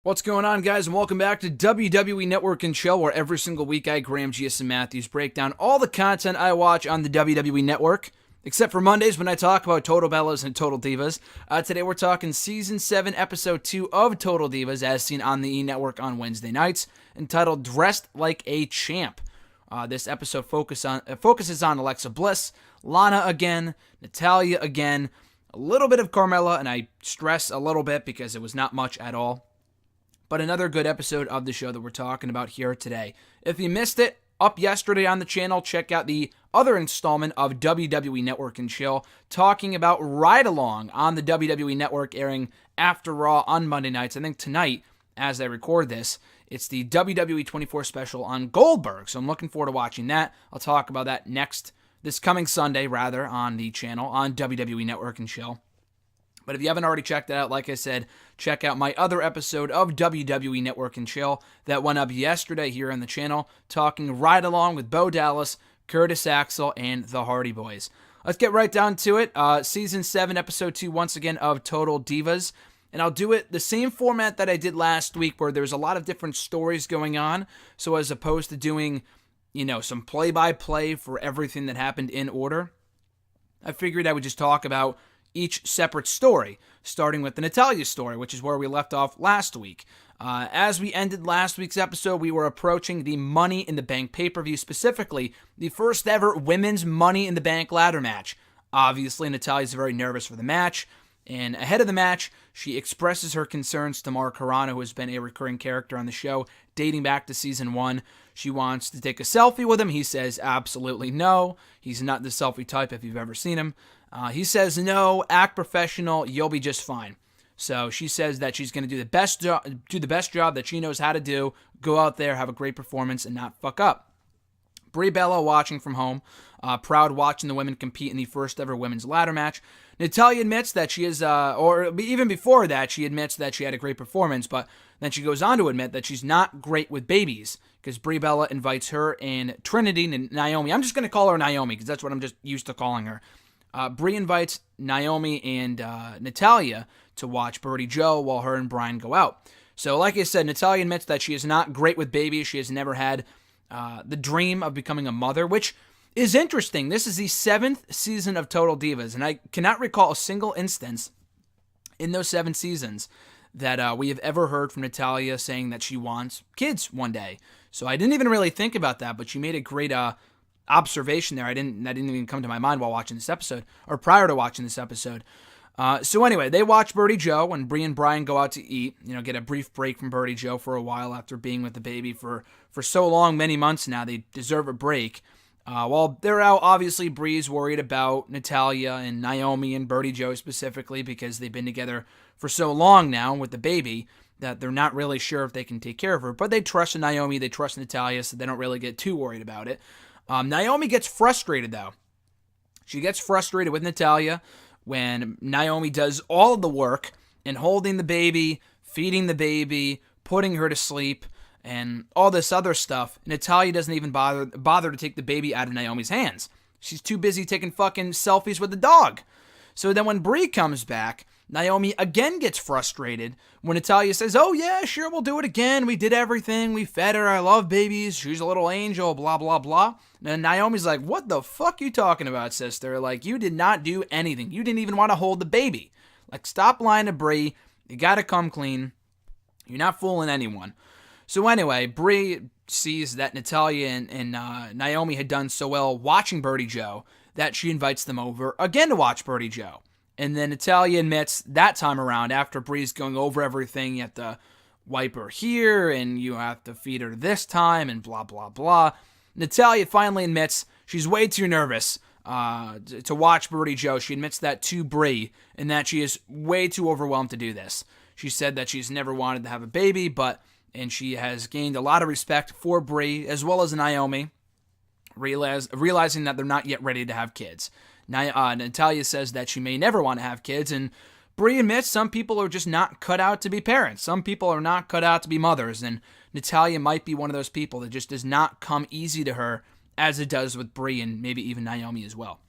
What's going on, guys, and welcome back to WWE Network and Chill, where every single week I, Graham G.S. and Matthews, break down all the content I watch on the WWE Network, except for Mondays when I talk about Total Bellas and Total Divas. Today we're talking Season 7, Episode 2 of Total Divas, as seen on the E! Network on Wednesday nights, entitled Dressed Like a Champ. This episode focuses on Alexa Bliss, Lana again, Natalya again, a little bit of Carmella, and I stress a little bit because it was not much at all. But another good episode of the show that we're talking about here today. If you missed it, up yesterday on the channel, check out the other installment of WWE Network and Chill, talking about Ride Along on the WWE Network, airing after Raw on Monday nights. I think tonight, as I record this, it's the WWE 24 special on Goldberg, so I'm looking forward to watching that. I'll talk about that this coming Sunday, on the channel, on WWE Network and Chill. But if you haven't already checked it out, like I said, check out my other episode of WWE Network and Chill that went up yesterday here on the channel, talking Ride Along with Bo Dallas, Curtis Axel, and the Hardy Boys. Let's get right down to it. Season 7, Episode 2, once again, of Total Divas. And I'll do it the same format that I did last week, where there's a lot of different stories going on. So as opposed to doing, some play-by-play for everything that happened in order, I figured I would just talk about each separate story, starting with the Natalya story, which is where we left off last week. As we ended last week's episode, we were approaching the Money in the Bank pay-per-view, specifically the first ever women's Money in the Bank ladder match. Obviously, Natalya's very nervous for the match, and ahead of the match, she expresses her concerns to Mark Carano, who has been a recurring character on the show dating back to Season 1. She wants to take a selfie with him. He says absolutely no. He's not the selfie type if you've ever seen him. He says, no, act professional, you'll be just fine. So she says that she's going to do the best job that she knows how to do, go out there, have a great performance, and not fuck up. Brie Bella watching from home, proud watching the women compete in the first ever women's ladder match. Natalya admits that she is, or even before that, she admits that she had a great performance, but then she goes on to admit that she's not great with babies, because Brie Bella invites her and Trinity and Naomi. I'm just going to call her Naomi, because that's what I'm just used to calling her. Brie invites Naomi and Natalya to watch Birdie Joe while her and Brian go out. So like I said, Natalya admits that she is not great with babies. She has never had the dream of becoming a mother, which is interesting. This is the 7th season of Total Divas, and I cannot recall a single instance in those 7 seasons that we have ever heard from Natalya saying that she wants kids one day. So I didn't even really think about that, but she made a great observation there. That didn't even come to my mind while watching this episode, or prior to watching this episode. So anyway, they watch Birdie Joe, and Brie and Brian go out to eat, get a brief break from Birdie Joe for a while after being with the baby for so long, many months now. They deserve a break. While they're out, obviously Brie's worried about Natalya and Naomi and Birdie Joe specifically, because they've been together for so long now with the baby that they're not really sure if they can take care of her. But they trust Naomi, they trust Natalya, so they don't really get too worried about it. Naomi gets frustrated, though. She gets frustrated with Natalya when Naomi does all of the work in holding the baby, feeding the baby, putting her to sleep, and all this other stuff. Natalya doesn't even bother to take the baby out of Naomi's hands. She's too busy taking fucking selfies with the dog. So then when Brie comes back, Naomi again gets frustrated when Natalya says, oh yeah, sure, we'll do it again. We did everything. We fed her. I love babies. She's a little angel, blah, blah, blah. And Naomi's like, what the fuck you talking about, sister? Like, you did not do anything. You didn't even want to hold the baby. Like, stop lying to Brie. You gotta come clean. You're not fooling anyone. So anyway, Brie sees that Natalya and Naomi had done so well watching Birdie Joe that she invites them over again to watch Birdie Joe. And then Natalya admits that time around, after Brie's going over everything, you have to wipe her here, and you have to feed her this time, and blah, blah, blah. Natalya finally admits she's way too nervous to watch Birdie Joe. She admits that to Brie, and that she is way too overwhelmed to do this. She said that she's never wanted to have a baby, and she has gained a lot of respect for Brie, as well as Naomi, realizing that they're not yet ready to have kids. Natalya says that she may never want to have kids, and Brie admits some people are just not cut out to be parents. Some people are not cut out to be mothers, and Natalya might be one of those people that just does not come easy to her as it does with Brie and maybe even Naomi as well.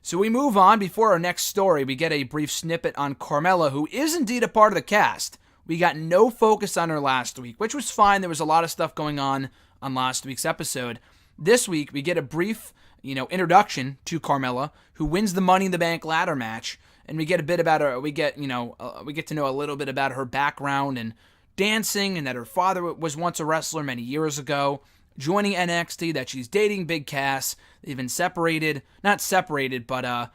So we move on. Before our next story, we get a brief snippet on Carmella, who is indeed a part of the cast. We got no focus on her last week, which was fine. There was a lot of stuff going on last week's episode. This week, we get a brief, introduction to Carmella, who wins the Money in the Bank ladder match, and we get a bit about her. We get to know a little bit about her background and dancing, and that her father was once a wrestler many years ago, joining NXT, that she's dating Big Cass. They've been not separated, but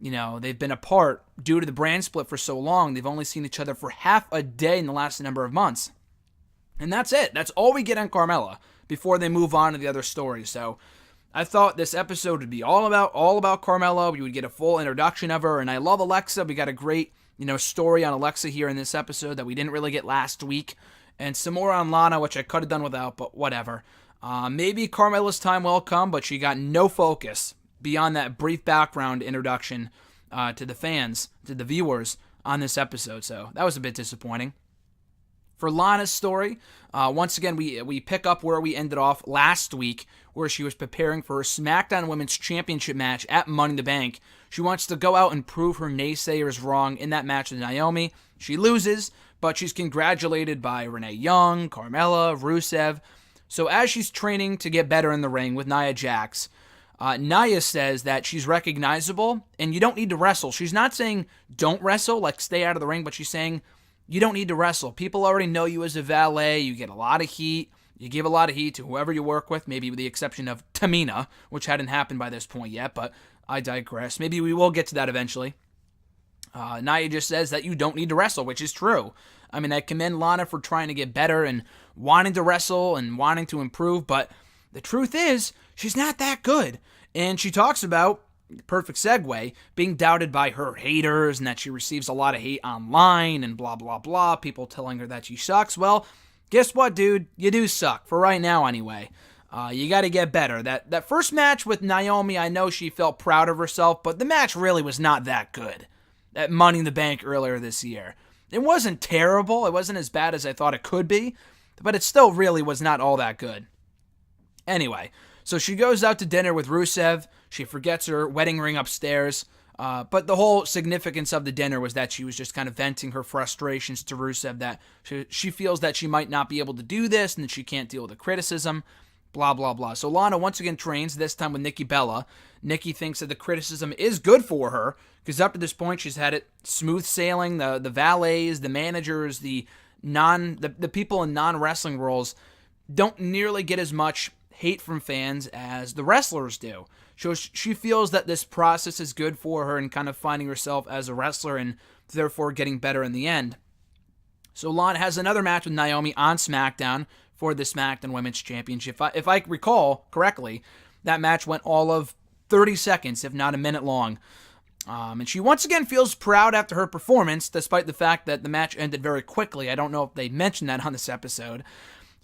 they've been apart due to the brand split for so long. They've only seen each other for half a day in the last number of months. And that's it. That's all we get on Carmella before they move on to the other stories. So I thought this episode would be all about Carmella. We would get a full introduction of her. And I love Alexa. We got a great, story on Alexa here in this episode that we didn't really get last week. And some more on Lana, which I could have done without, but whatever. Maybe Carmella's time will come, but she got no focus beyond that brief background introduction to the fans, to the viewers on this episode. So that was a bit disappointing. For Lana's story, once again, we pick up where we ended off last week, where she was preparing for her SmackDown Women's Championship match at Money in the Bank. She wants to go out and prove her naysayers wrong in that match with Naomi. She loses, but she's congratulated by Renee Young, Carmella, Rusev. So as she's training to get better in the ring with Nia Jax, Nia says that she's recognizable and you don't need to wrestle. She's not saying don't wrestle, like stay out of the ring, but she's saying you don't need to wrestle. People already know you as a valet. You get a lot of heat. You give a lot of heat to whoever you work with, maybe with the exception of Tamina, which hadn't happened by this point yet, but I digress. Maybe we will get to that eventually. Nia just says that you don't need to wrestle, which is true. I mean, I commend Lana for trying to get better and wanting to wrestle and wanting to improve, but the truth is, she's not that good. And she talks about, perfect segue, being doubted by her haters and that she receives a lot of hate online and blah, blah, blah, people telling her that she sucks. Well, guess what, dude? You do suck, for right now anyway. You got to get better. That first match with Naomi, I know she felt proud of herself, but the match really was not that good. That Money in the Bank earlier this year. It wasn't terrible. It wasn't as bad as I thought it could be, but it still really was not all that good. Anyway, so she goes out to dinner with Rusev. She forgets her wedding ring upstairs. But the whole significance of the dinner was that she was just kind of venting her frustrations to Rusev, that she feels that she might not be able to do this and that she can't deal with the criticism, blah, blah, blah. So Lana once again trains, this time with Nikki Bella. Nikki thinks that the criticism is good for her, because up to this point she's had it smooth sailing. The valets, the managers, the people in non-wrestling roles don't nearly get as much hate from fans as the wrestlers do. So she feels that this process is good for her and kind of finding herself as a wrestler and therefore getting better in the end. So Lana has another match with Naomi on SmackDown for the SmackDown Women's Championship. If I recall correctly, that match went all of 30 seconds, if not a minute long. And she once again feels proud after her performance, despite the fact that the match ended very quickly. I don't know if they mentioned that on this episode.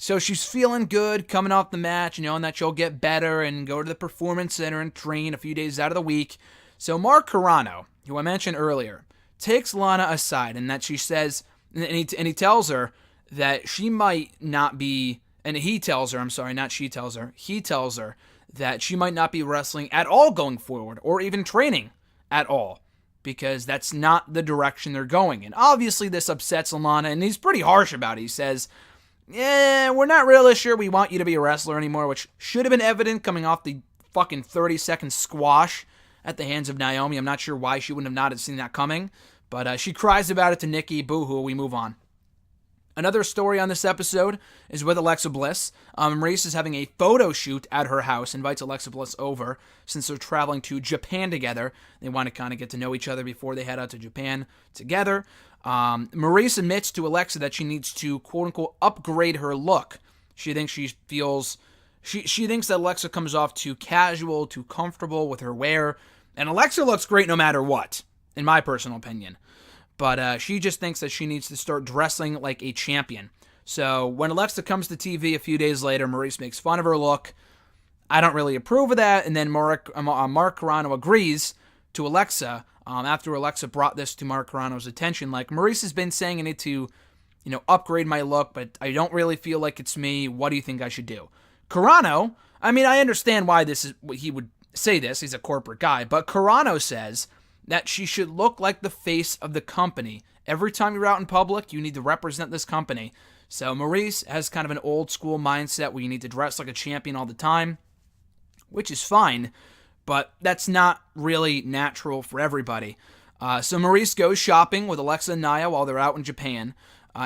So she's feeling good coming off the match, and that she'll get better and go to the Performance Center and train a few days out of the week. So Mark Carrano, who I mentioned earlier, takes Lana aside, and that she says, and he tells her that she might not be, and he tells her, I'm sorry, not she tells her, he tells her that she might not be wrestling at all going forward, or even training at all, because that's not the direction they're going in. Obviously, this upsets Lana, and he's pretty harsh about it. He says, yeah, we're not really sure we want you to be a wrestler anymore, which should have been evident coming off the fucking 30-second squash at the hands of Naomi. I'm not sure why she wouldn't have not seen that coming, but she cries about it to Nikki. Boo-hoo, we move on. Another story on this episode is with Alexa Bliss. Maurice is having a photo shoot at her house, invites Alexa Bliss over since they're traveling to Japan together. They want to kind of get to know each other before they head out to Japan together. Maurice admits to Alexa that she needs to, quote-unquote, upgrade her look. She thinks she thinks that Alexa comes off too casual, too comfortable with her wear, and Alexa looks great no matter what, in my personal opinion. But she just thinks that she needs to start dressing like a champion. So when Alexa comes to TV a few days later, Maurice makes fun of her look. I don't really approve of that, and then Mark Carrano agrees to Alexa. After Alexa brought this to Mark Carrano's attention, like, Maurice has been saying I need to, upgrade my look, but I don't really feel like it's me. What do you think I should do? Carrano, I mean, I understand why he would say this. He's a corporate guy, but Carrano says that she should look like the face of the company Every time you're out in public, you need to represent this company. So Maurice has kind of an old school mindset where you need to dress like a champion all the time, which is fine, but that's not really natural for everybody. So Maurice goes shopping with Alexa and Nia while they're out in Japan.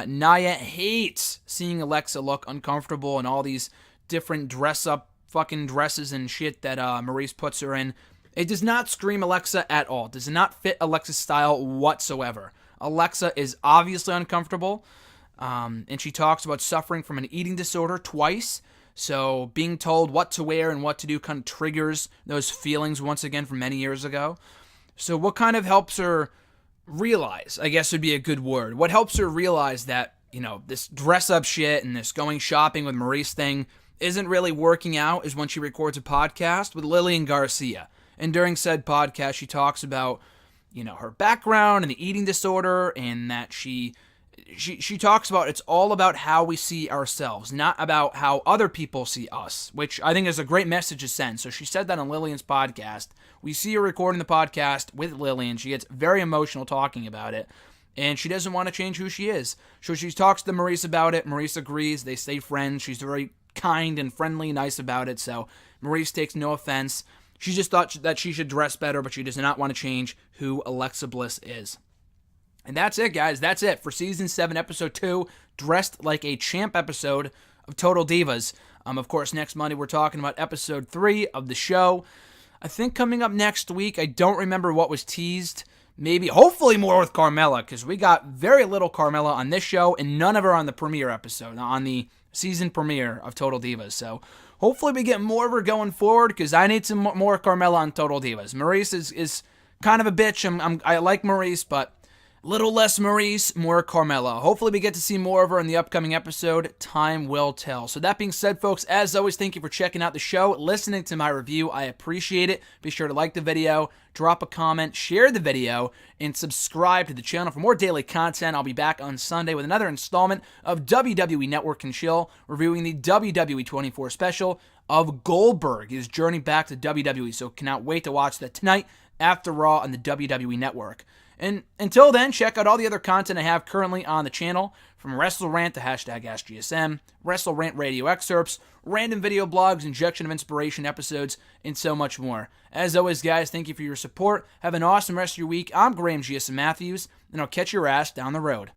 Nia hates seeing Alexa look uncomfortable and all these different dress-up fucking dresses and shit that Maurice puts her in. It does not scream Alexa at all. It does not fit Alexa's style whatsoever. Alexa is obviously uncomfortable, and she talks about suffering from an eating disorder twice. So being told what to wear and what to do kind of triggers those feelings once again from many years ago. So what kind of helps her realize, I guess would be a good word, what helps her realize that, this dress-up shit and this going shopping with Maurice thing isn't really working out is when she records a podcast with Lillian Garcia. And during said podcast, she talks about, her background and the eating disorder, and that she talks about it's all about how we see ourselves, not about how other people see us, which I think is a great message to send. So she said that on Lillian's podcast. We see her recording the podcast with Lillian. She gets very emotional talking about it, and she doesn't want to change who she is. So she talks to Maurice about it. Maurice agrees. They stay friends. She's very kind and friendly, nice about it. So Maurice takes no offense. She just thought that she should dress better, but she does not want to change who Alexa Bliss is. And that's it, guys. That's it for Season 7, Episode 2, Dressed Like a Champ episode of Total Divas. Of course, next Monday we're talking about Episode 3 of the show. I think coming up next week, I don't remember what was teased. Maybe, hopefully more with Carmella, because we got very little Carmella on this show, and none of her on the premiere episode, on the season premiere of Total Divas. So hopefully we get more of her going forward, because I need some more Carmella on Total Divas. Maurice is kind of a bitch. I like Maurice, but little less Maurice, more Carmella. Hopefully we get to see more of her in the upcoming episode. Time will tell. So that being said, folks, as always, thank you for checking out the show, listening to my review. I appreciate it. Be sure to like the video, drop a comment, share the video, and subscribe to the channel for more daily content. I'll be back on Sunday with another installment of WWE Network and Chill, reviewing the WWE 24 special of Goldberg, his journey back to WWE. So cannot wait to watch that tonight after Raw on the WWE Network. And until then, check out all the other content I have currently on the channel, from Wrestle Rant to #AskGSM, Wrestle Rant radio excerpts, random video blogs, injection of inspiration episodes, and so much more. As always, guys, thank you for your support. Have an awesome rest of your week. I'm Graham GSM Matthews, and I'll catch your ass down the road.